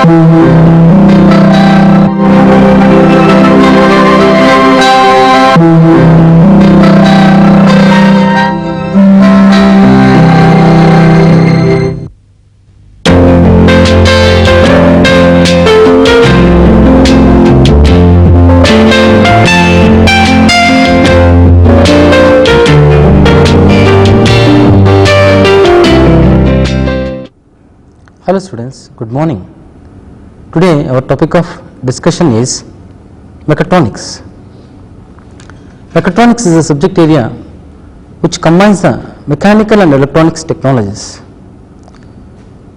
Hello students, good morning. Today our topic of discussion is mechatronics. Mechatronics is a subject area which combines the mechanical and electronics technologies.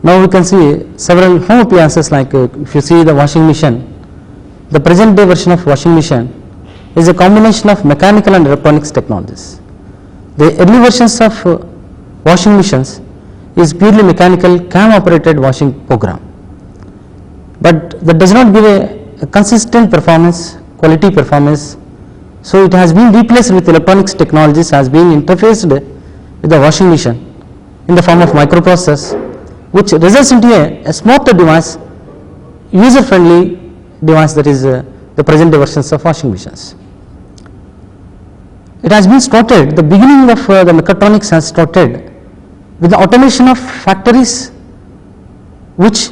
Now we can see several home appliances like if you see the washing machine, the present day version of washing machine is a combination of mechanical and electronics technologies. The early versions of washing machines is purely mechanical cam operated washing program, but that does not give a consistent performance, quality performance. So it has been replaced with electronics technologies, has been interfaced with the washing machine in the form of microprocessors, which results into a smarter device, user friendly device, that is the present day versions of washing machines. It has been started, the beginning of the mechatronics has started with the automation of factories which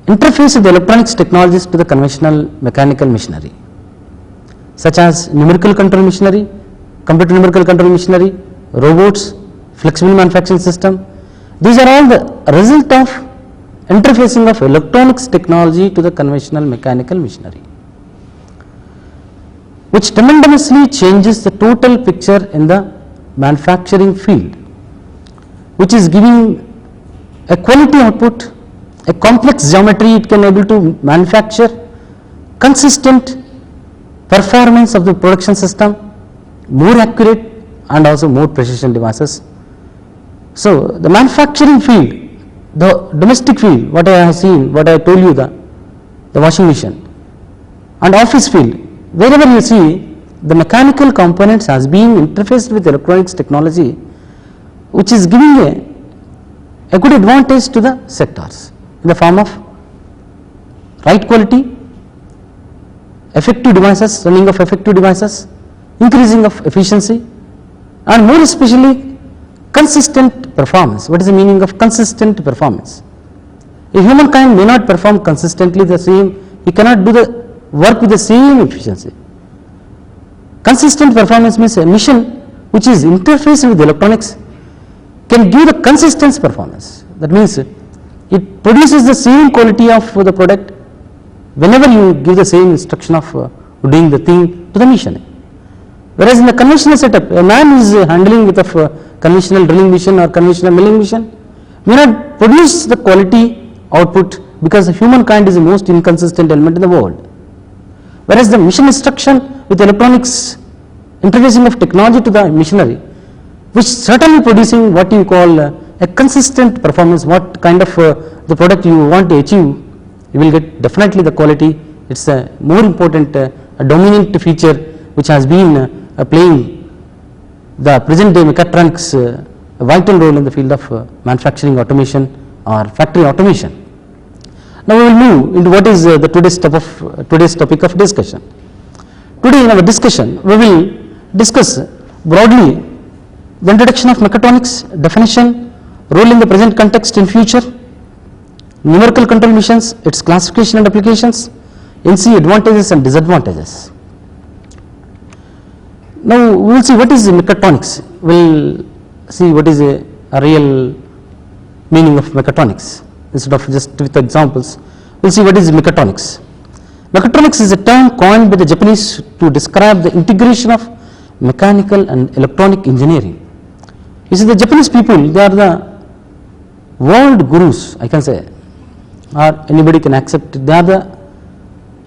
interface with the electronics technologies to the conventional mechanical machinery, such as numerical control machinery, computer numerical control machinery, robots, flexible manufacturing system. These are all the result of interfacing of electronics technology to the conventional mechanical machinery, which tremendously changes the total picture in the manufacturing field, which is giving a quality output, a complex geometry it can able to manufacture, consistent performance of the production system, more accurate and also more precision devices. So the manufacturing field, the domestic field, what I have seen, what I told you, the washing machine, and office field, wherever you see the mechanical components has been interfaced with electronics technology, which is giving a good advantage to the sectors in the form of right quality, effective devices, running of effective devices, increasing of efficiency, and more especially consistent performance. What is the meaning of consistent performance? A humankind may not perform consistently the same, he cannot do the work with the same efficiency. Consistent performance means a machine which is interfaced with electronics can give the consistent performance. That means it produces the same quality of the product whenever you give the same instruction of doing the thing to the machine. Whereas in the conventional setup, a man is handling with a conventional drilling machine or conventional milling machine may not produce the quality output because the humankind is the most inconsistent element in the world. Whereas the machine instruction with electronics, interfacing of technology to the machinery, which certainly producing what you call a consistent performance, what kind of the product you want to achieve, you will get definitely the quality. It's a more important, a dominant feature which has been playing the present day mechatronics a vital role in the field of manufacturing automation or factory automation. Now we will move into what is the today's topic of discussion. Today in our discussion we will discuss broadly the introduction of mechatronics, definition, role in the present context in future, numerical control machines, its classification and applications, NC advantages and disadvantages. Now we will see what is mechatronics. We will see what is a real meaning of mechatronics. Instead of just with examples, we will see what is mechatronics. Mechatronics is a term coined by the Japanese to describe the integration of mechanical and electronic engineering. You see, the Japanese people, they are the world gurus, I can say, or anybody can accept it. They are the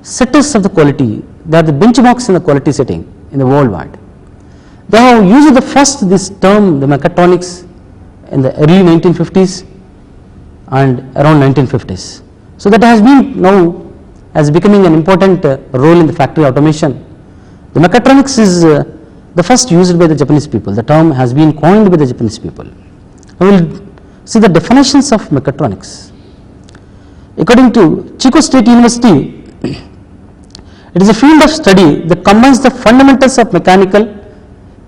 setters of the quality, they are the benchmarks in the quality setting in the worldwide. They have used this term, the mechatronics, in the early 1950s and around 1950s. So that has been now as becoming an important role in the factory automation. The mechatronics is the first used by the Japanese people. The term has been coined by the Japanese people. We will see the definitions of mechatronics. According to Chico State University, it is a field of study that combines the fundamentals of mechanical,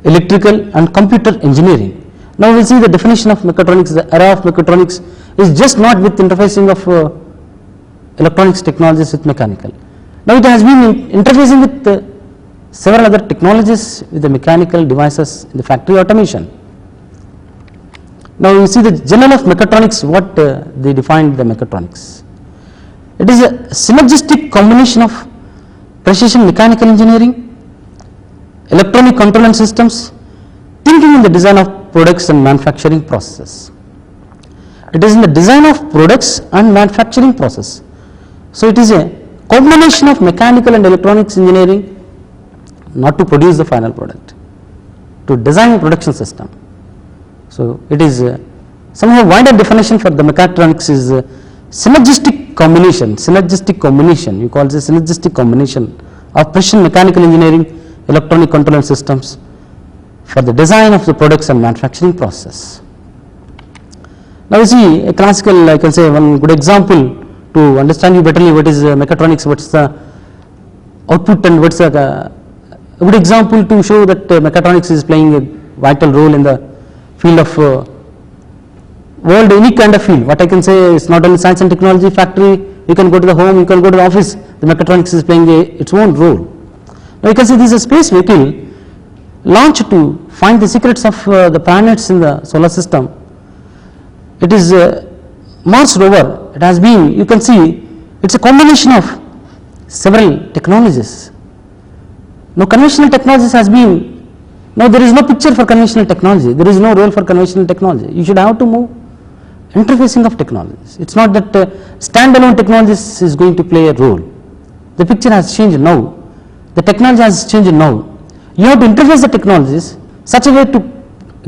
electrical and computer engineering. Now we will see the definition of mechatronics. The era of mechatronics is just not with interfacing of electronics technologies with mechanical. Now it has been interfacing with several other technologies with the mechanical devices in the factory automation. Now you see the journal of mechatronics, what they defined the mechatronics. It is a synergistic combination of precision mechanical engineering, electronic control and systems, thinking in the design of products and manufacturing processes. It is in the design of products and manufacturing process. So it is a combination of mechanical and electronics engineering, not to produce the final product, to design a production system. So it is somehow wider definition for the mechatronics is synergistic combination, you call it a synergistic combination of precision mechanical engineering, electronic control and systems for the design of the products and manufacturing process. Now you see a classical, I can say one good example to understand you betterly what is mechatronics, what is the output and what is a good example to show that mechatronics is playing a vital role in the field of world, any kind of field. What I can say is not only science and technology, factory, you can go to the home, you can go to the office, the mechatronics is playing its own role. Now you can see this is a space vehicle launched to find the secrets of the planets in the solar system. It is Mars rover. It has been, you can see, it's a combination of several technologies. Now conventional technologies has been, now there is no picture for conventional technology, there is no role for conventional technology. You should have to move interfacing of technologies. It's not that standalone technologies is going to play a role. The picture has changed now. The technology has changed now. You have to interface the technologies such a way to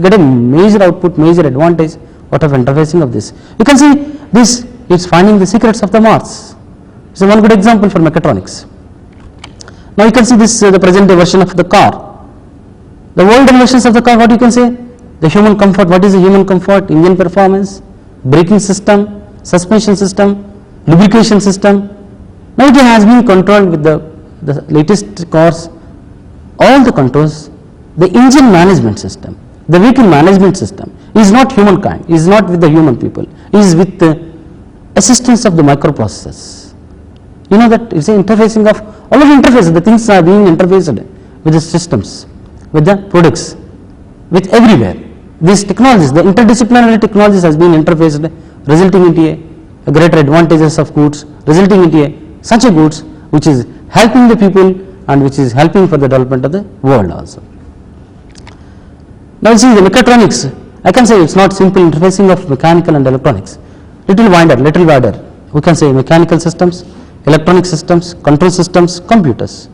get a major output, major advantage out of interfacing of this. You can see this is finding the secrets of the Mars. So one good example for mechatronics. Now you can see this the present day version of the car. The older versions of the car, what you can say? The human comfort. What is the human comfort? Engine performance, braking system, suspension system, lubrication system. Now it has been controlled with the latest cars, all the controls, the engine management system, the vehicle management system is not humankind, is not with the human people, is with the assistance of the microprocessors. You know that it's an interfacing of all of the interfaces, the things are being interfaced with the systems, with the products, with everywhere. These technologies, the interdisciplinary technologies has been interfaced, resulting into a greater advantages of goods, resulting into such a goods which is helping the people and which is helping for the development of the world also. Now see the mechatronics, I can say it's not simple interfacing of mechanical and electronics, little wider, we can say mechanical systems, electronic systems, control systems, computers.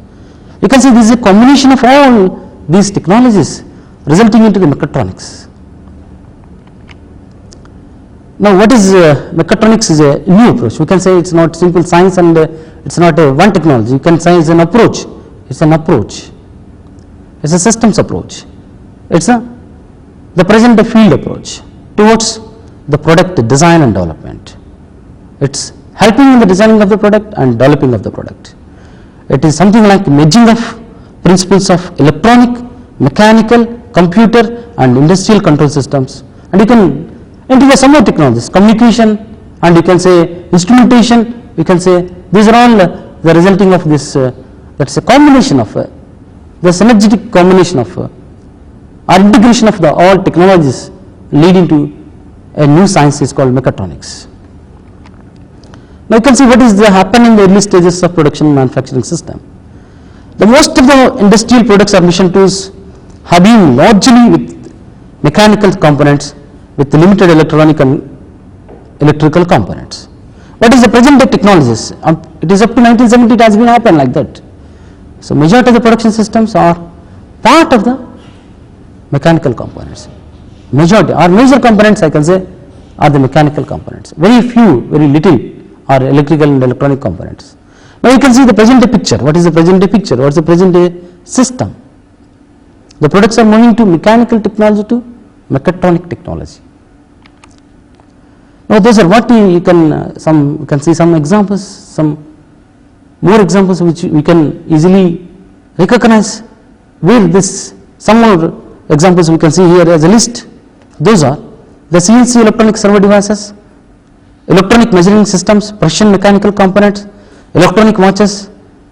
You can see this is a combination of all these technologies resulting into the mechatronics. Now what is mechatronics is a new approach. We can say it's not simple science and it's not a one technology. You can say it's an approach. It's an approach. It's a systems approach. It's the present field approach towards the product design and development. It's helping in the designing of the product and developing of the product. It is something like merging of principles of electronic, mechanical, computer and industrial control systems, and you can integrate some more technologies, communication and you can say instrumentation, you can say these are all the resulting of this, that's a combination of the synergetic combination of or integration of the all technologies leading to a new science is called mechatronics. Now you can see what is happen in the early stages of production and manufacturing system. The most of the industrial products or machine tools have been largely with mechanical components with limited electronic and electrical components. What is the present day technologies? It is up to 1970 it has been happen like that. So majority of the production systems are part of the mechanical components. Majority or major components I can say are the mechanical components. Very few, very little are electrical and electronic components. Now you can see the present day picture. What is the present day picture? What is the present day system? The products are moving to mechanical technology to mechatronic technology. Now those are what you can you can see some examples, some more examples which we can easily recognize, where this some more examples we can see here as a list. Those are the CNC electronic servo devices, electronic measuring systems, precision mechanical components, electronic watches,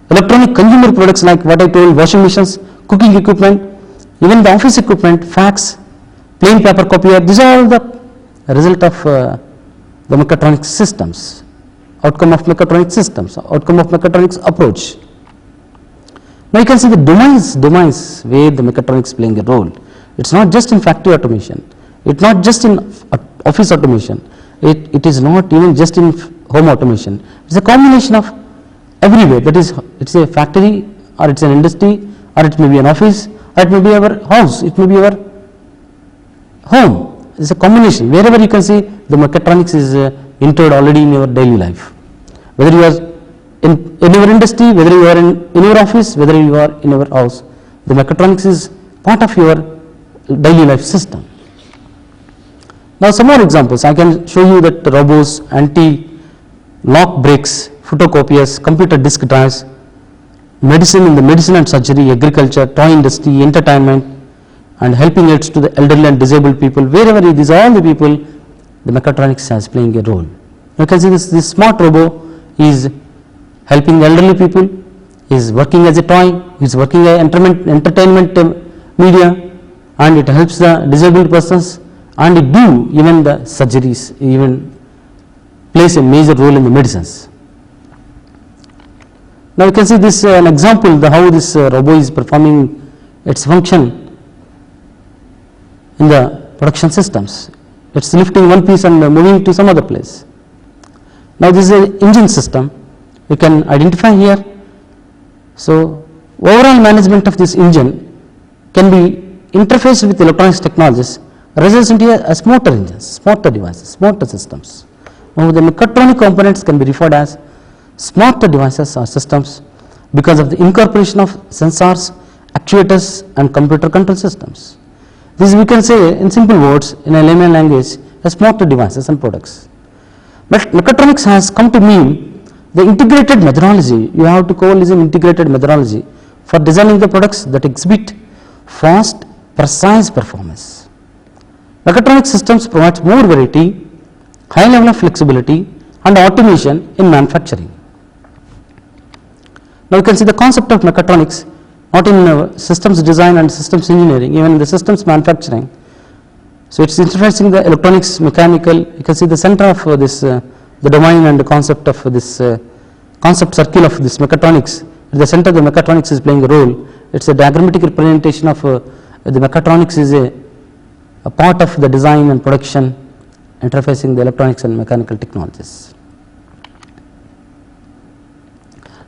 electronic consumer products like what I told, washing machines, cooking equipment, even the office equipment, fax, plain paper copier. These are all the result of the mechatronics systems, outcome of mechatronics systems, outcome of mechatronics approach. Now you can see the domains where the mechatronics playing a role. It's not just in factory automation, it's not just in office automation, it is not even just in home automation. It's a combination of everywhere. That is, it's a factory, or it's an industry, or it may be an office, or it may be our house, it may be our home. It's a combination. Wherever you can see the mechatronics is entered already in your daily life. Whether you are in your industry, whether you are in your office, whether you are in your house, the mechatronics is part of your daily life system. Now some more examples. I can show you that robots, anti-lock brakes, photocopiers, computer disk drives, medicine in the medicine and surgery, agriculture, toy industry, entertainment, and helping aids to the elderly and disabled people. Wherever it is, all the people, the mechatronics has playing a role. You can see this smart robot is helping the elderly people, is working as a toy, is working as entertainment media, and it helps the disabled persons, and it do even the surgeries, even plays a major role in the medicines. Now you can see this an example how this robot is performing its function in the production systems. It's lifting one piece and moving to some other place. Now this is an engine system, you can identify here. So overall management of this engine can be interfaced with electronics technologies, results into a smarter engines, smarter devices, smarter systems. Now the mechatronic components can be referred as smarter devices or systems because of the incorporation of sensors, actuators, and computer control systems. This we can say in simple words, in a layman language, as smarter devices and products. But mechatronics has come to mean the integrated methodology. You have to call this an integrated methodology for designing the products that exhibit fast, precise performance. Mechatronic systems provides more variety, high level of flexibility, and automation in manufacturing. Now you can see the concept of mechatronics not in systems design and systems engineering, even in the systems manufacturing. So it's interfacing the electronics, mechanical. You can see the center of this, the domain and the concept of this concept circle of this mechatronics. At the center, the mechatronics is playing a role. It's a diagrammatic representation of the mechatronics is a part of the design and production, interfacing the electronics and mechanical technologies.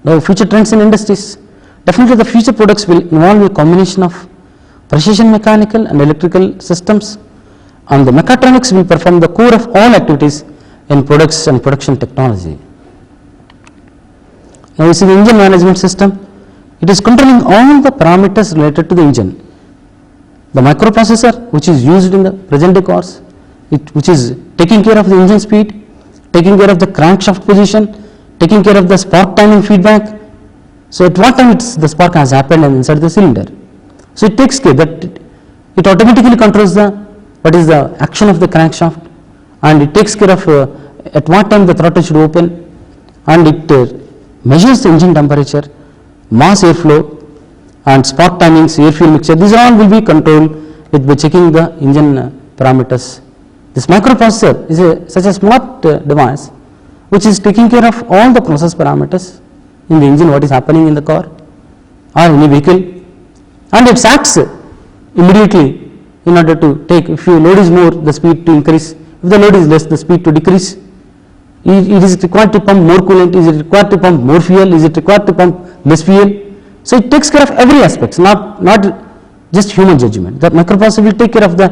Now future trends in industries. Definitely the future products will involve a combination of precision mechanical and electrical systems, and the mechatronics will perform the core of all activities in products and production technology. Now you see the engine management system. It is controlling all the parameters related to the engine. The microprocessor which is used in the present day cars, which is taking care of the engine speed, taking care of the crankshaft position, taking care of the spark timing feedback. So at what time the spark has happened and inside the cylinder. So it takes care that it automatically controls the what is the action of the crankshaft, and it takes care of at what time the throttle should open, and it measures the engine temperature, mass airflow, and spark timings, air fuel mixture. These all will be controlled by checking the engine parameters. This microprocessor is such a smart device which is taking care of all the process parameters in the engine, what is happening in the car or any vehicle, and it acts immediately in order to take, if your load is more, the speed to increase, if the load is less, the speed to decrease. It is required to pump more coolant, is it required to pump more fuel, is it required to pump less fuel. So it takes care of every aspect, not just human judgment. The microprocessor will take care of the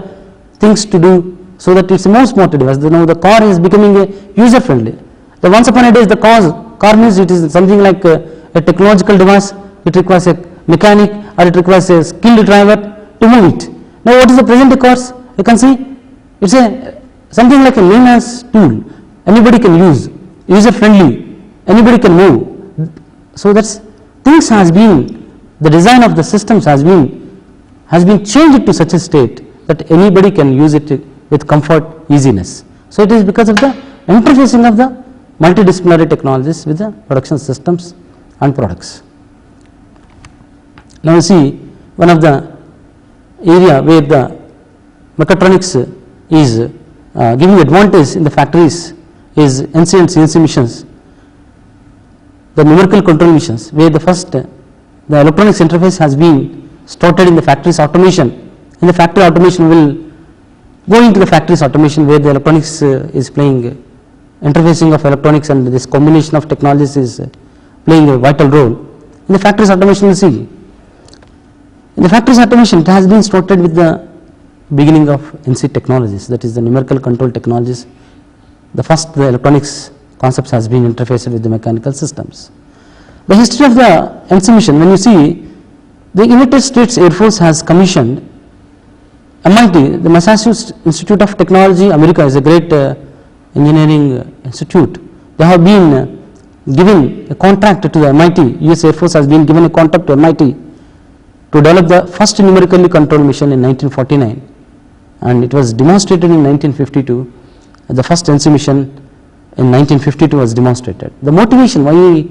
things to do so that it's a more smart device. Now the car is becoming a user friendly. The once upon a day the car means it is something like a technological device. It requires a mechanic or it requires a skilled driver to move it. Now what is the present day cars? You can see it's a something like a layman's tool, anybody can use, user friendly, anybody can move. So that's things has been, the design of the systems has been changed to such a state that anybody can use it with comfort, easiness. So it is because of the interfacing of the multidisciplinary technologies with the production systems and products. Now you see one of the area where the mechatronics is giving advantage in the factories is NC and CNC machines, the numerical control machines, where the first the electronics interface has been started in the factories automation. In the factory automation will go into the factories automation where the electronics is playing interfacing of electronics, and this combination of technologies is playing a vital role. In the factories automation, you see, in the factories automation it has been started with the beginning of NC technologies, that is the numerical control technologies. The first the electronics concepts has been interfaced with the mechanical systems. The history of the NC machine, when you see, the United States Air Force has commissioned MIT, the Massachusetts Institute of Technology, America is a great engineering institute. They have been given a contract to the MIT, US Air Force has been given a contract to MIT to develop the first numerically controlled machine in 1949, and it was demonstrated in 1952. The first NC machine in 1952 was demonstrated. The motivation why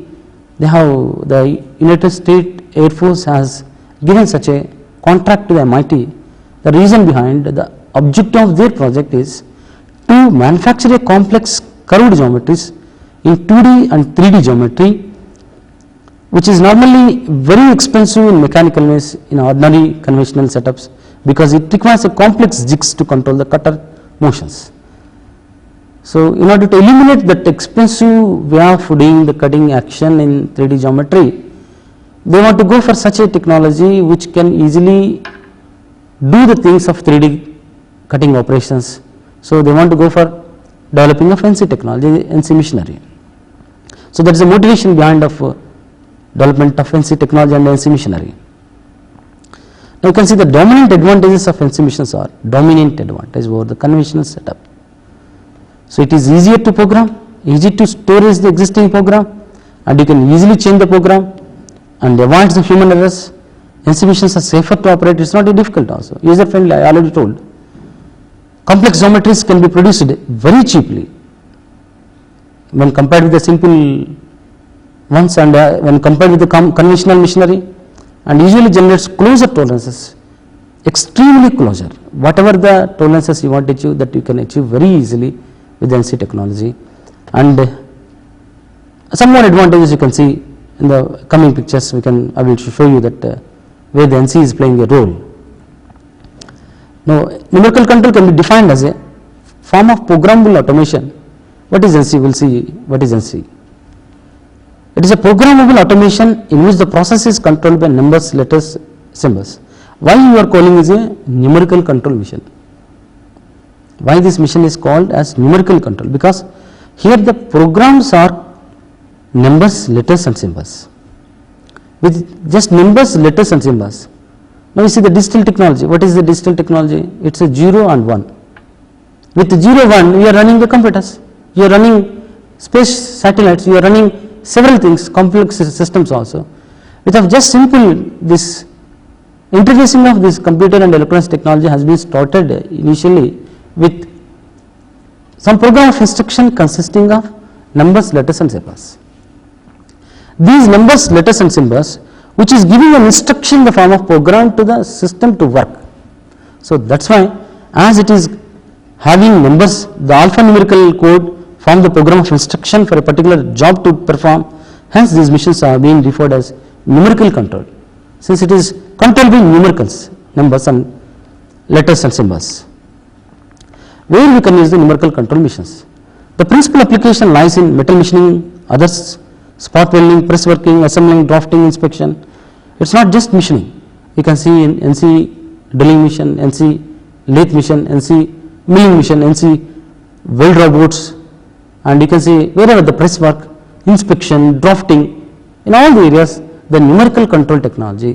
they have, the United States Air Force has given such a contract to the MIT, the reason behind the objective of their project is to manufacture a complex curved geometries in 2D and 3D geometry, which is normally very expensive in mechanical ways in ordinary conventional setups, because it requires a complex jigs to control the cutter motions. So in order to eliminate that expensive way of doing the cutting action in 3D geometry, they want to go for such a technology which can easily do the things of 3D cutting operations. So they want to go for developing of NC technology, NC machinery. So that is the motivation behind of development of NC technology and NC machinery. Now you can see the dominant advantages of NC machines are dominant advantage over the conventional setup. So it is easier to program, easy to storage the existing program, and you can easily change the program and avoid the human errors. NC machines are safer to operate, it is not difficult also, user friendly, I already told. Complex geometries can be produced very cheaply when compared with the simple ones, and when compared with the conventional machinery, and usually generates closer tolerances, extremely closer. Whatever the tolerances you want to achieve, that you can achieve very easily with the NC technology. And some more advantages you can see in the coming pictures. I will show you that where the NC is playing a role. Now numerical control can be defined as a form of programmable automation. What is NC? We will see what is NC. It is a programmable automation in which the process is controlled by numbers, letters, symbols. Why you are calling is a numerical control machine? Why this machine is called as numerical control? Because here the programs are numbers, letters and symbols. With just numbers, letters and symbols. Now you see the digital technology. What is the digital technology? It is a 0 and 1. With 0, 1 you are running the computers, you are running space satellites, you are running several things, complex systems also. With just simple this interfacing of this computer and electronics technology has been started initially with some program of instruction consisting of numbers, letters and symbols. These numbers, letters and symbols, which is giving an instruction in the form of program to the system to work. So that's why as it is having numbers, the alphanumerical code form the program of instruction for a particular job to perform, hence these machines are being referred as numerical control, since it is controlled by numericals, numbers and letters and symbols. Where we can use the numerical control machines? The principal application lies in metal machining, others spot welding, press working, assembling, drafting, inspection. It is not just machining. You can see in NC drilling machine, NC lathe machine, NC milling machine, NC weld robots, and you can see wherever the press work, inspection, drafting, in all the areas the numerical control technology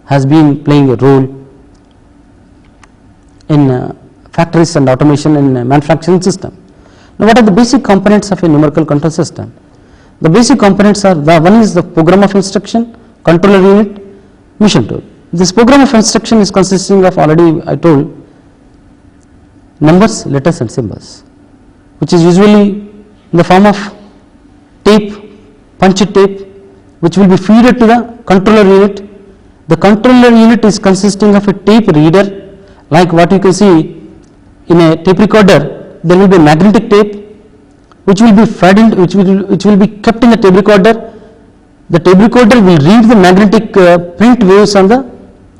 has been playing a role in factories and automation in manufacturing system. Now, what are the basic components of a numerical control system? The basic components are, one is the program of instruction, controller unit, mission tool. This program of instruction is consisting of, already I told, numbers, letters and symbols, which is usually in the form of tape, punched tape, which will be fed to the controller unit. The controller unit is consisting of a tape reader, like what you can see in a tape recorder. There will be a magnetic tape which will be fed in, which will be kept in the tape recorder. The tape recorder will read the magnetic print waves on the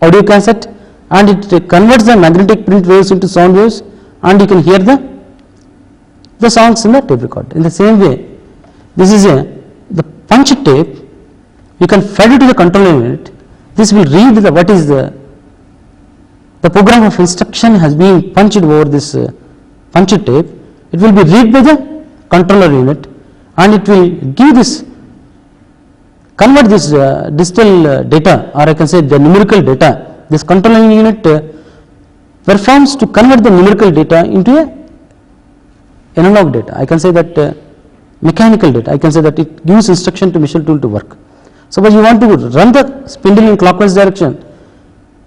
audio cassette, and it converts the magnetic print waves into sound waves, and you can hear the songs in the tape recorder. In the same way, this is the punch tape. You can feed it to the controller unit. This will read what is the program of instruction has been punched over this punch tape. It will be read by the controller unit, and it will give this, convert this digital data, or I can say the numerical data. This controller unit performs to convert the numerical data into a analog data. I can say that mechanical data. I can say that it gives instruction to machine tool to work. Suppose you want to run the spindle in clockwise direction,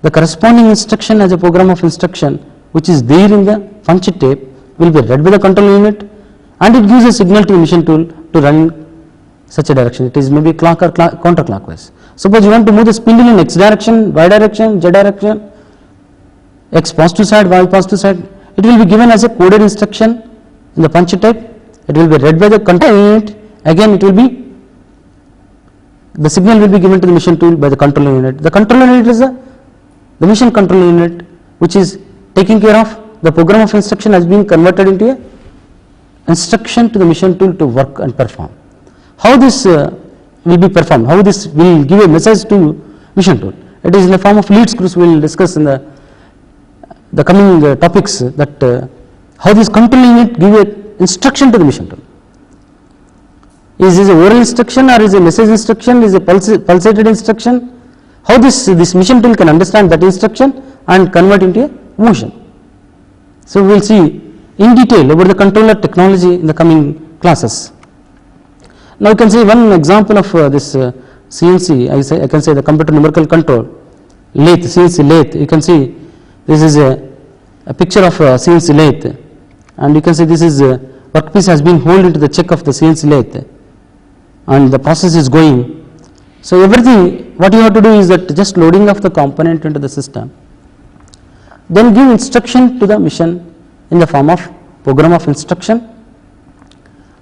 the corresponding instruction as a program of instruction which is there in the punch tape will be read by the control unit, and it gives a signal to the machine tool to run in such a direction. It is maybe clock or counterclockwise. Suppose you want to move the spindle in x direction, y direction, z direction, x positive side, y positive side, it will be given as a coded instruction in the punch tape. It will be read by the control unit. Again, it will be, the signal will be given to the machine tool by the controller unit. The controller unit is the machine controller unit, which is taking care of the program of instruction has been converted into a instruction to the machine tool to work and perform. How this will be performed, how this will give a message to machine tool. It is in the form of lead screws. We will discuss in the coming topics that how this control unit give a instruction to the machine tool. Is this a oral instruction or is a message instruction, is a pulsated instruction? How this machine tool can understand that instruction and convert into a motion. So we will see in detail about the controller technology in the coming classes. Now you can see one example of this CNC, I can say the computer numerical control, lathe, CNC lathe. You can see this is a picture of CNC lathe, and you can see this is workpiece has been held into the check of the CNC lathe, and the process is going. So everything what you have to do is that just loading of the component into the system, then give instruction to the machine in the form of program of instruction,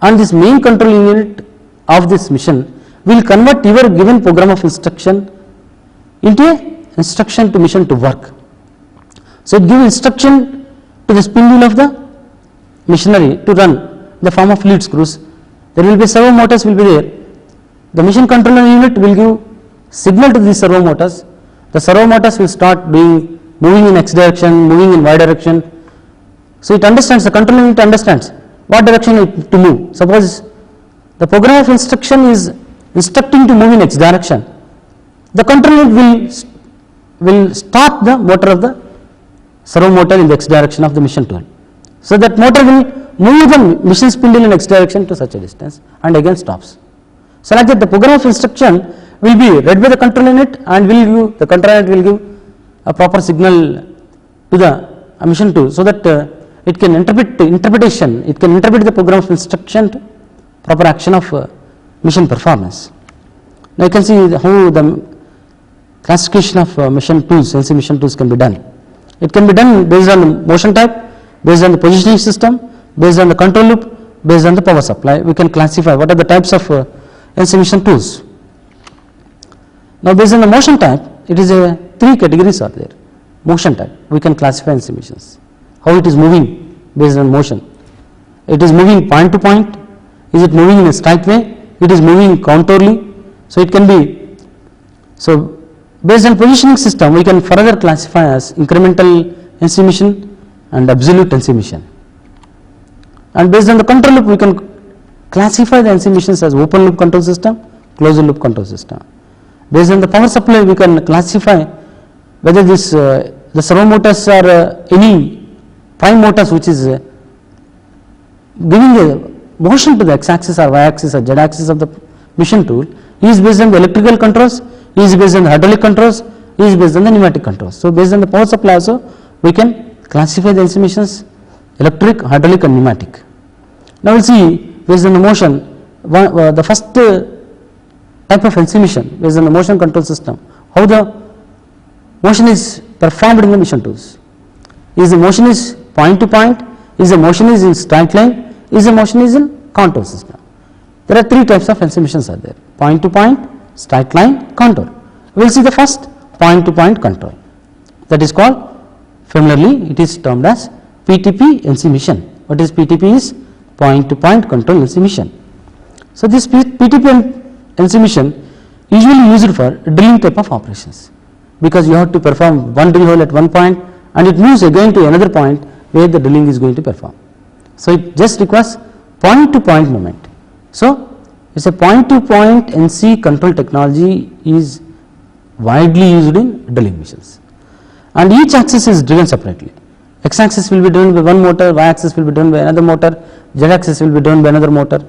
and this main control unit of this machine will convert your given program of instruction into a instruction to machine to work. So it gives instruction to the spindle of the machinery to run in the form of lead screws. There will be servo motors will be there. The machine controller unit will give signal to these servo motors. The servo motors will start moving in x direction, moving in y direction. So it understands, the controller unit understands what direction to move. Suppose the program of instruction is instructing to move in x direction, the controller will start the motor of the servo motor in the x direction of the machine tool. So that motor will move the machine spindle in x direction to such a distance and again stops. So like that the program of instruction will be read by the control unit, and the control unit will give a proper signal to the machine tool, so that it can interpret the program of instruction to proper action of machine performance. Now you can see how the classification of machine tools, CNC machine tools can be done. It can be done based on motion type, based on the positioning system, based on the control loop, based on the power supply. We can classify what are the types of CNC machine tools. Now based on the motion type, it is three categories are there. Motion type, we can classify CNC machines. How it is moving based on motion. It is moving point to point. Is it moving in a straight way? It is moving contourly. So it can be, so based on positioning system, we can further classify as incremental NC machine and absolute NC machine. And based on the control loop, we can classify the NC machines as open loop control system, closed loop control system. Based on the power supply, we can classify whether the servo motors are any prime motors which is giving a motion to the x-axis or y-axis or z-axis of the machine tool is based on the electrical controls, is based on the hydraulic controls, is based on the pneumatic controls. So, based on the power supply also we can classify the NC machines electric, hydraulic and pneumatic. Now, we will see based on the motion the first type of NC machine based on the motion control system, how the motion is performed in the machine tools. Is the motion is point to point, is the motion is in straight line, is the motion is in contour system. There are three types of NC machines are there: point to point, straight line, contour. We will see the first point to point control, that is called, familiarly it is termed as PTP NC machine. What is PTP? Is point to point control NC machine. So, this PTP NC machine usually used for drilling type of operations, because you have to perform one drill hole at one point and it moves again to another point where the drilling is going to perform. So, it just requires point to point movement. So, it is a point to point NC control technology is widely used in drilling machines, and each axis is driven separately. X axis will be driven by one motor, y axis will be driven by another motor, z axis will be driven by another motor,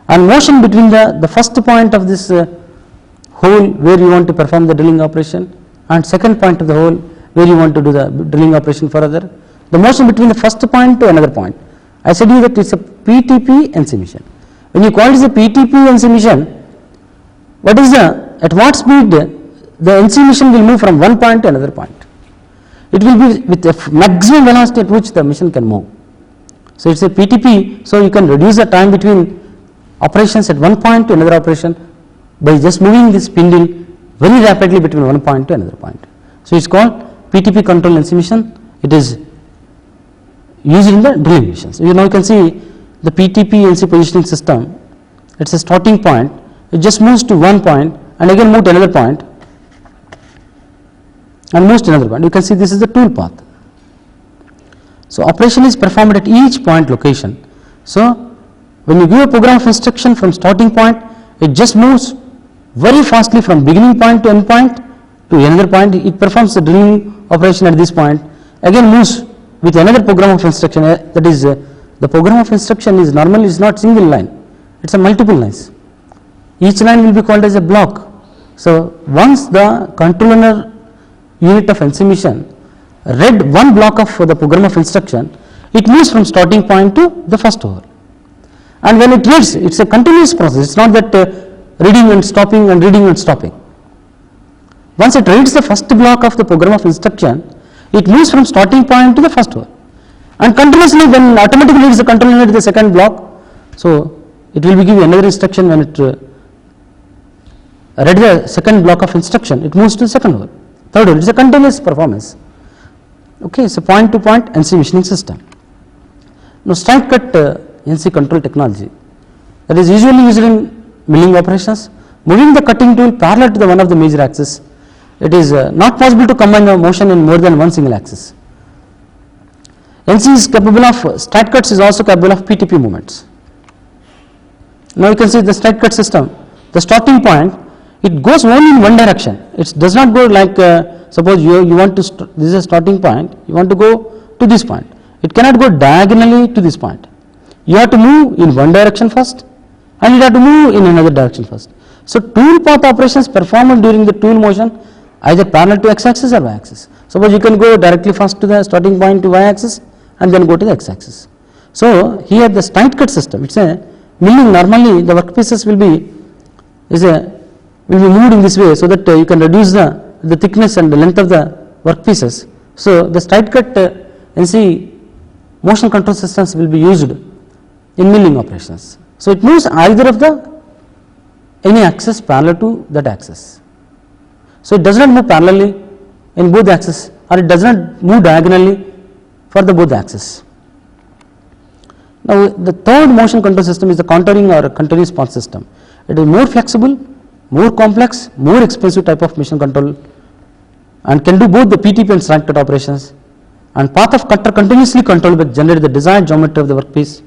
and motion between the first point of this hole where you want to perform the drilling operation and second point of the hole where you want to do the drilling operation further, the motion between the first point to another point. I said you that it is a PTP NC machine. When you call it as a PTP NC machine, what is at what speed the NC machine will move from one point to another point? It will be with a maximum velocity at which the machine can move. So, it is a PTP, so you can reduce the time between operations at one point to another operation by just moving this spindle very rapidly between one point to another point. So, it is called PTP control NC machine. It is used in the drilling machines. You now you can see the PTP NC positioning system. It is a starting point, it just moves to one point and again move to another point and moves to another point. You can see this is the tool path. So, operation is performed at each point location. So, when you give a program of instruction from starting point, it just moves very fastly from beginning point to end point to another point. It performs the drilling operation at this point, again moves with another program of instruction, that is the program of instruction is normally is not single line, it is a multiple lines. Each line will be called as a block. So, once the controller unit of NC machine read one block of the program of instruction, it moves from starting point to the first hole. And when it reads, it is a continuous process, it is not that reading and stopping and reading and stopping. Once it reads the first block of the program of instruction, it moves from starting point to the first hole and continuously then automatically reads the control unit the second block. So, it will be giving another instruction when it read the second block of instruction, it moves to the second hole, third hole. It is a continuous performance. Okay, so point to point NC machining system. Now, straight cut NC control technology, that is usually used in milling operations, moving the cutting tool parallel to the one of the major axis. It is not possible to combine the motion in more than one single axis. NC is capable of, straight cuts is also capable of PTP movements. Now, you can see the straight cut system, the starting point, it goes only in one direction. It does not go like suppose you want to, this is a starting point, you want to go to this point. It cannot go diagonally to this point. You have to move in one direction first and you have to move in another direction first. So, tool path operations performed during the tool motion either parallel to x axis or y axis. Suppose you can go directly first to the starting point to y axis and then go to the x axis. So, here the straight cut system, it is a milling, normally the workpieces will be moved in this way, so that you can reduce the thickness and the length of the workpieces. So, the straight cut NC motion control systems will be used in milling operations. So, it moves either of any axis parallel to that axis. So, it does not move parallelly in both axes or it does not move diagonally for the both axes. Now, the third motion control system is the contouring or continuous path system. It is more flexible, more complex, more expensive type of motion control and can do both the PTP and straight cut operations, and path of cutter continuously controlled by generate the desired geometry of the workpiece,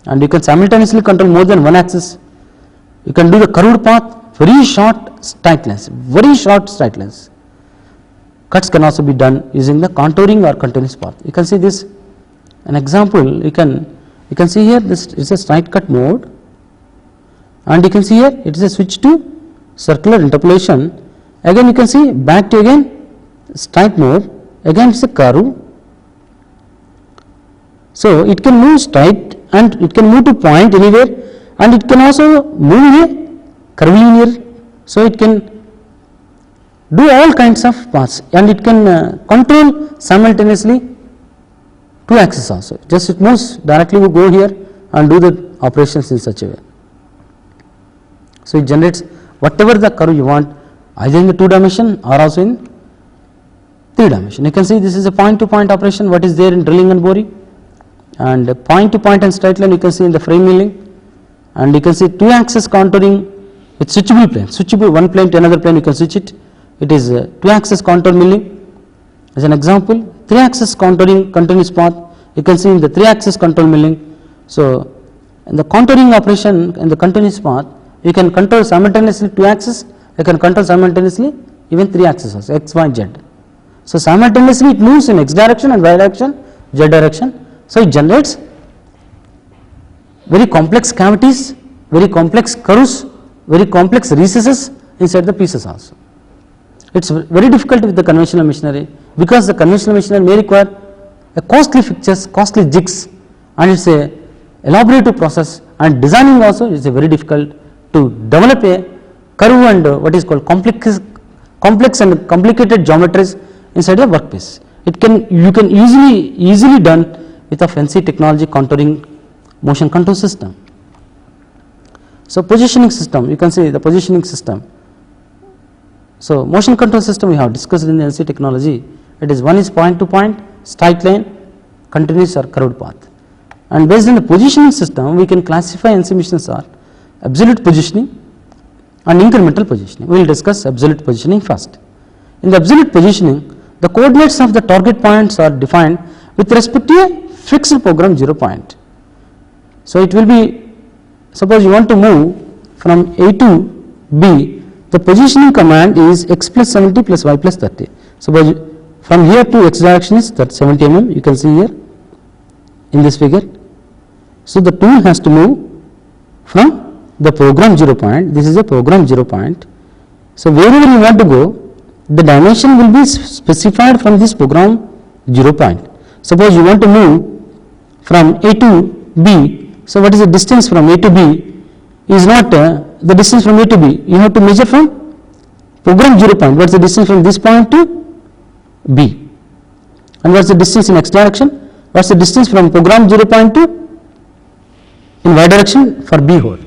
and you can simultaneously control more than one axis. You can do the curved path, very short straight lines, very short straight lines. Cuts can also be done using the contouring or continuous path. You can see this an example, you can see here this is a straight cut mode, and you can see here it is a switch to circular interpolation. Again you can see back to again straight mode, again it is a curve. So it can move straight and it can move to point anywhere, and it can also move in a curvilinear. So it can do all kinds of paths, and it can control simultaneously two axes also. Just it moves directly, we go here and do the operations in such a way. So it generates whatever the curve you want, either in the 2 dimension or also in 3 dimension. You can see this is a point to point operation, what is there in drilling and boring, and point to point and straight line you can see in the frame milling, and you can see 2 axis contouring with switchable plane, switchable one plane to another plane you can switch it. It is 2 axis contour milling as an example. 3 axis contouring continuous path you can see in the 3 axis contour milling. So in the contouring operation in the continuous path you can control simultaneously 2 axis, you can control simultaneously even 3 axis also, x, y, z. So simultaneously it moves in x direction and y direction, z direction. So it generates very complex cavities, very complex curves, very complex recesses inside the pieces also. It is very difficult with the conventional machinery, because the conventional machinery may require a costly fixtures, costly jigs, and it is a elaborate process, and designing also is a very difficult to develop a curve and what is called complex and complicated geometries inside a workpiece. You can easily done with a fancy technology contouring motion control system. So positioning system, you can see the positioning system. So motion control system we have discussed in the LC technology. It is one is point to point, straight line, continuous or curved path. And based on the positioning system, we can classify NC machines are absolute positioning and incremental positioning. We will discuss absolute positioning first. In the absolute positioning, the coordinates of the target points are defined with respect to a fixed program 0 point. So it will be, suppose you want to move from A to B, the positioning command is x plus 70 plus y plus 30. Suppose from here to x direction is 70 mm, you can see here in this figure. So the tool has to move from the program 0 point, this is a program 0 point. So wherever you want to go, the dimension will be specified from this program 0 point. Suppose you want to move from A to B, so what is the distance from A to B is not the distance from A to B, you have to measure from program 0 point, what is the distance from this point to B, and what is the distance in x direction, what is the distance from program 0 point to in y direction for B hole.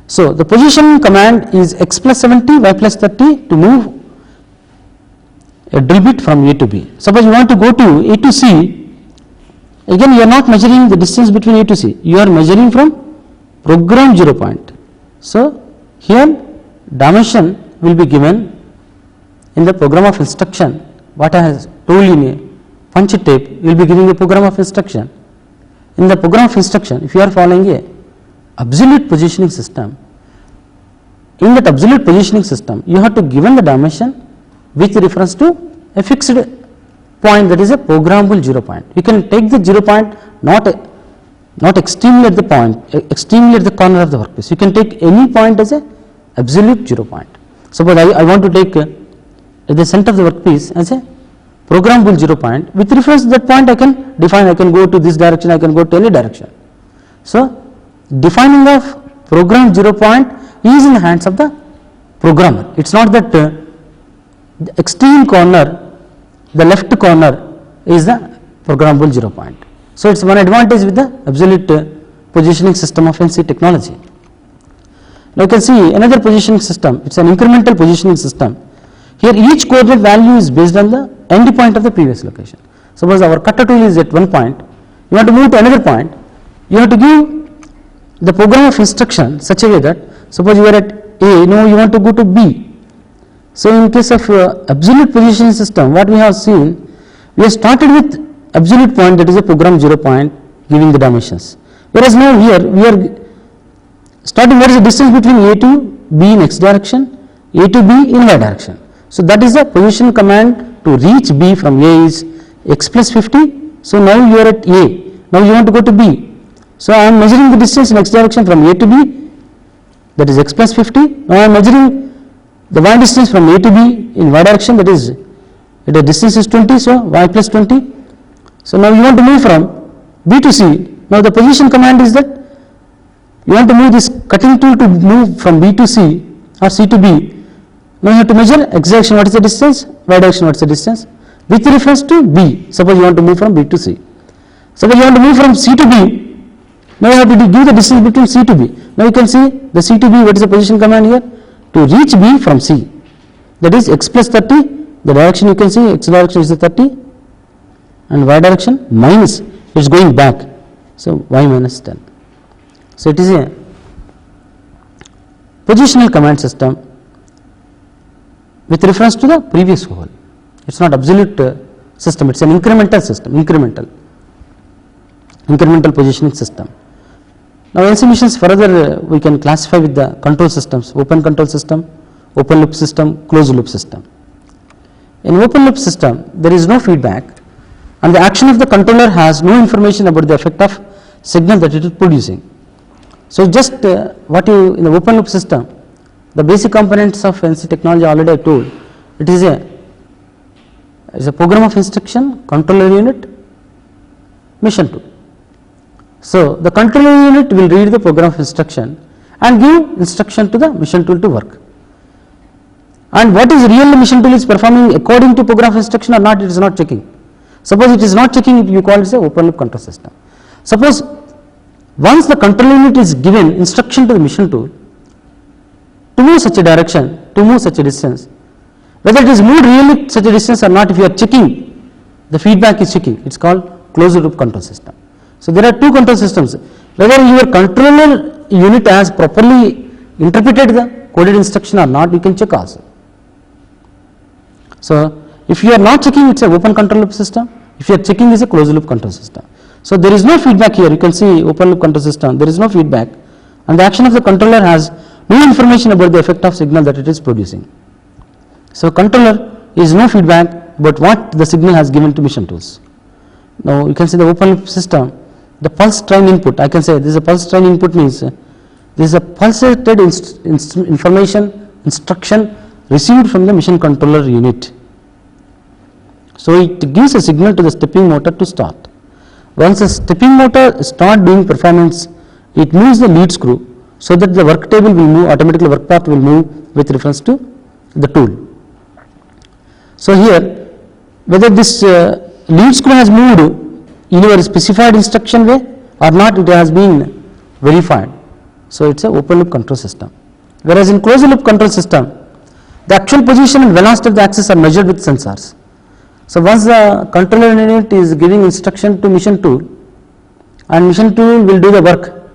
So the position command is x plus 70 y plus 30 to move a drill bit from A to B. Suppose you want to go to A to C, again you are not measuring the distance between A to C, you are measuring from program 0 point. So here dimension will be given in the program of instruction, what I have told in a punch tape, you will be giving a program of instruction. In the program of instruction, if you are following a absolute positioning system, in that absolute positioning system you have to given the dimension which refers to a fixed point, that is a programmable 0 point. You can take the 0 point not extremely at the point, extremely at the corner of the workpiece. You can take any point as a absolute 0 point. Suppose I want to take the center of the workpiece as a programmable 0 point, with reference to that point I can define, I can go to this direction, I can go to any direction. So defining of program 0 point is in the hands of the programmer. It is not that the extreme corner, the left corner is the programmable 0 point. So it is one advantage with the absolute positioning system of NC technology. Now you can see another positioning system, it is an incremental positioning system. Here each coordinate value is based on the end point of the previous location. Suppose our cutter tool is at one point, you want to move to another point, you have to give the program of instruction such a way that, suppose you are at A, now you want to go to B. So in case of absolute positioning system, what we have seen, we have started with absolute point, that is a program 0 point, giving the dimensions. Whereas now here we are starting, what is the distance between A to B in x direction, A to B in y direction. So that is the position command to reach B from A is x plus 50 So now you are at A, now you want to go to B. So I am measuring the distance in x direction from A to B, that is x plus 50. Now I am measuring the y distance from A to B in y direction, that is the distance is 20, so y plus 20. So now you want to move from B to C. Now the position command is that you want to move this cutting tool to move from B to C or C to B. Now you have to measure x direction what is the distance, y direction what is the distance with reference to B. Suppose you want to move from B to C. Suppose you want to move from C to B, now you have to give the distance between C to B. Now you can see the C to B, what is the position command here? To reach B from C, that is x plus 30, the direction you can see x direction is the 30 and y direction minus, it is going back, so y minus 10. So it is a positional command system with reference to the previous whole. It is not absolute system, it is an incremental system, incremental positioning system. Now NC missions further we can classify with the control systems, open control system, open loop system, closed loop system. In open loop system there is no feedback and the action of the controller has no information about the effect of signal that it is producing. So just what you in the open loop system, the basic components of NC technology already I told, it is a program of instruction, controller unit, mission tool. So the controller unit will read the program of instruction and give instruction to the mission tool to work. And what is really mission tool is performing according to program of instruction or not, it is not checking. Suppose it is not checking, you call it a open loop control system. Suppose once the control unit is given instruction to the mission tool to move such a direction, to move such a distance, whether it is moved really such a distance or not, if you are checking, the feedback is checking, it is called closed loop control system. So there are two control systems, whether your controller unit has properly interpreted the coded instruction or not, you can check also. So if you are not checking, it is an open control loop system, if you are checking, it is a closed loop control system. So there is no feedback here, you can see open loop control system, there is no feedback and the action of the controller has no information about the effect of signal that it is producing. So controller is no feedback about what the signal has given to mission tools. Now you can see the open loop system, the pulse train input, I can say this is a pulse train input means this is a pulsated information, instruction received from the mission controller unit. So it gives a signal to the stepping motor to start. Once the stepping motor start doing performance, it moves the lead screw so that the work table will move, automatically work path will move with reference to the tool. So here whether this lead screw has moved in your specified instruction way or not, it has been verified. So it is a open loop control system. Whereas in closed loop control system, the actual position and velocity of the axis are measured with sensors. So once the controller unit is giving instruction to mission tool and mission tool will do the work,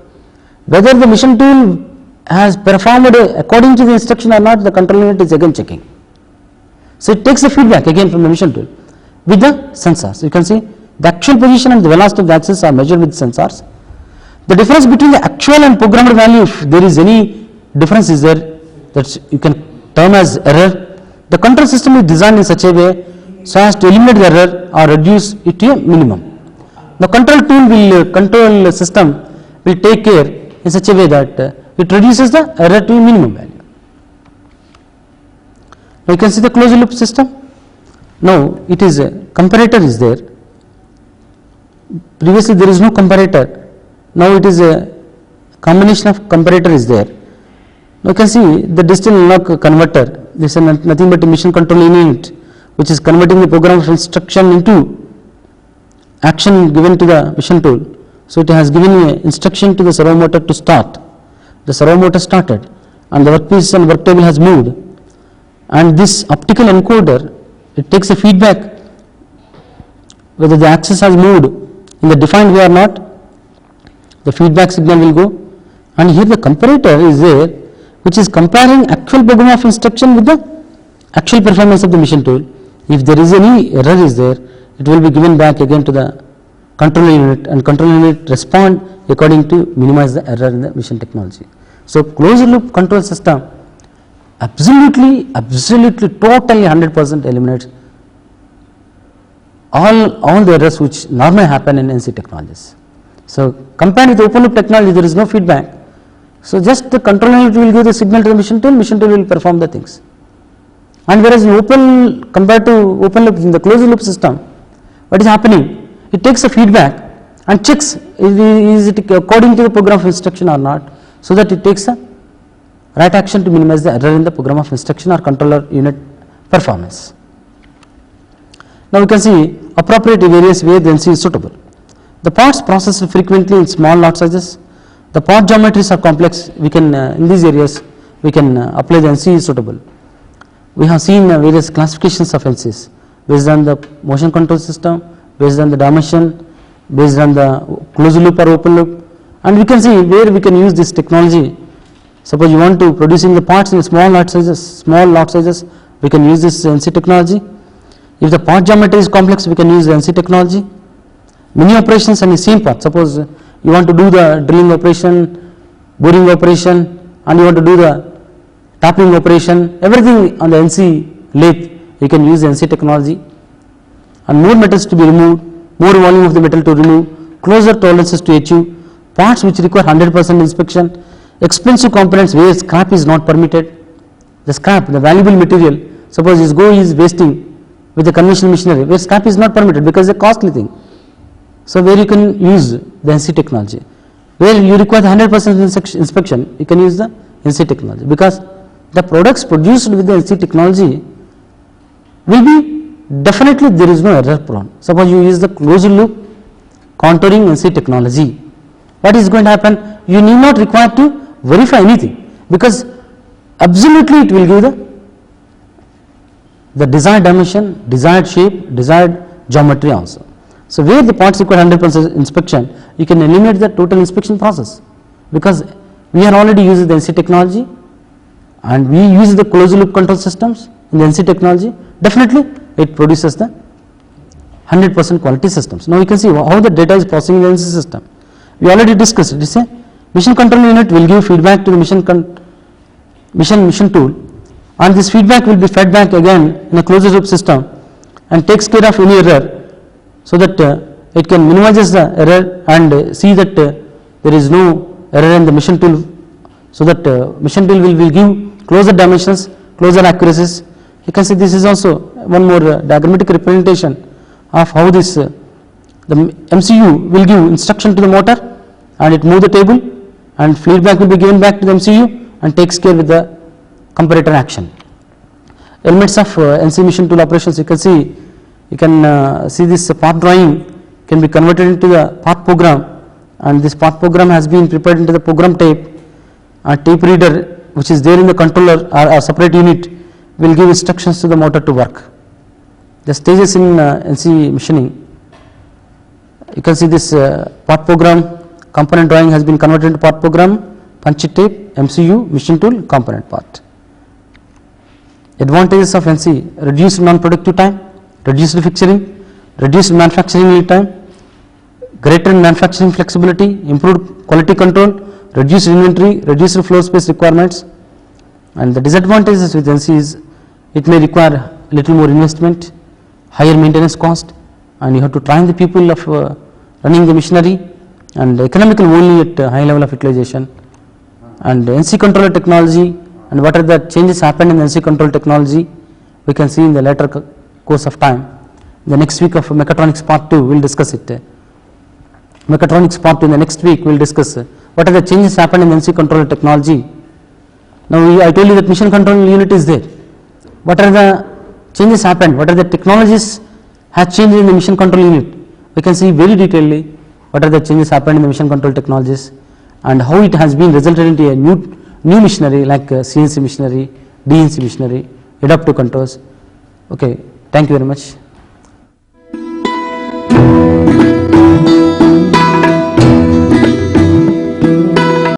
whether the mission tool has performed according to the instruction or not, the controller unit is again checking. So it takes the feedback again from the mission tool with the sensors. You can see the actual position and the velocity of the axis are measured with sensors. The difference between the actual and programmed value, if there is any difference is there, that you can term as error. The control system is designed in such a way so as to eliminate the error or reduce it to a minimum. The control tool will, control system will take care in such a way that it reduces the error to a minimum value. Now you can see the closed loop system. Now it is a comparator is there. Previously there is no comparator. Now it is a combination of comparator is there. Now you can see the digital analog converter. This is nothing but a mission control unit which is converting the program of instruction into action given to the mission tool. So it has given an instruction to the servo motor to start. The servo motor started and the workpiece and work table has moved, and this optical encoder, it takes a feedback whether the axis has moved in the defined way or not, the feedback signal will go, and here the comparator is there which is comparing actual program of instruction with the actual performance of the mission tool. If there is any error is there, it will be given back again to the control unit, and control unit respond according to minimize the error in the mission technology. So closed loop control system absolutely totally 100% eliminates all the errors which normally happen in NC technologies. So compared with open loop technology, there is no feedback. So just the control unit will give the signal to the machine tool will perform the things. And whereas in compared to open loop, in the closed loop system, what is happening? It takes a feedback and checks is it according to the program of instruction or not, so that it takes a right action to minimize the error in the program of instruction or controller unit performance. Now we can see appropriate various where the NC is suitable. The parts processed frequently in small lot sizes. The part geometries are complex. We can in these areas we can apply the NC is suitable. We have seen various classifications of NCs based on the motion control system, based on the dimension, based on the closed loop or open loop, and we can see where we can use this technology. Suppose you want to producing the parts in small lot sizes, we can use this NC technology. If the part geometry is complex, we can use the NC technology. Many operations on the same part. Suppose you want to do the drilling operation, boring operation, and you want to do the tapping operation, everything on the NC lathe, you can use the NC technology. And more metals to be removed, more volume of the metal to remove, closer tolerances to achieve, parts which require 100% inspection, expensive components where scrap is not permitted. The scrap, the valuable material, suppose is wasting with the conventional machinery, where scrap is not permitted because it's a costly thing. So where you can use the NC technology. Where you require 100% inspection, you can use the NC technology, because the products produced with the NC technology will be definitely there is no error prone. Suppose you use the closed loop contouring NC technology, what is going to happen? You need not require to verify anything, because absolutely it will give the desired dimension, desired shape, desired geometry also. So where the parts require 100% inspection, you can eliminate the total inspection process, because we are already using the NC technology and we use the closed loop control systems in the NC technology. Definitely it produces the 100% quality systems. Now you can see how the data is processing in the NC system. We already discussed it. It's a machine control unit will give feedback to the machine tool, and this feedback will be fed back again in a closed loop system and takes care of any error, so that it can minimize the error and see that there is no error in the machine tool, so that machine tool will give closer dimensions, closer accuracies. You can see this is also one more diagrammatic representation of how this the MCU will give instruction to the motor and it move the table, and feedback will be given back to the MCU and takes care with the comparator action. Elements of NC machine tool operations, you can see this part drawing can be converted into the part program, and this part program has been prepared into the program tape. A tape reader which is there in the controller or a separate unit will give instructions to the motor to work. The stages in NC machining, you can see this part program component drawing has been converted into part program, punch tape, MCU, machine tool, component part. Advantages of NC: reduced non-productive time, reduced fixturing, reduced manufacturing lead time, greater manufacturing flexibility, improved quality control, reduced inventory, reduced floor space requirements. And the disadvantages with NC is it may require little more investment, higher maintenance cost, and you have to train the people of running the machinery, and economical only at high level of utilization. And NC controller technology, and what are the changes happened in NC control technology, we can see in the later course of time. The next week of mechatronics part 2 we will discuss it. Mechatronics part 2 in the next week we will discuss what are the changes happened in NC controller technology. Now I told you that machine control unit is there. What are the changes happened? What are the technologies has changed in the machine control unit? We can see very detailedly what are the changes happened in the machine control technologies and how it has been resulted into a new machinery like CNC machinery, DNC machinery, adaptive controls. Okay, thank you very much.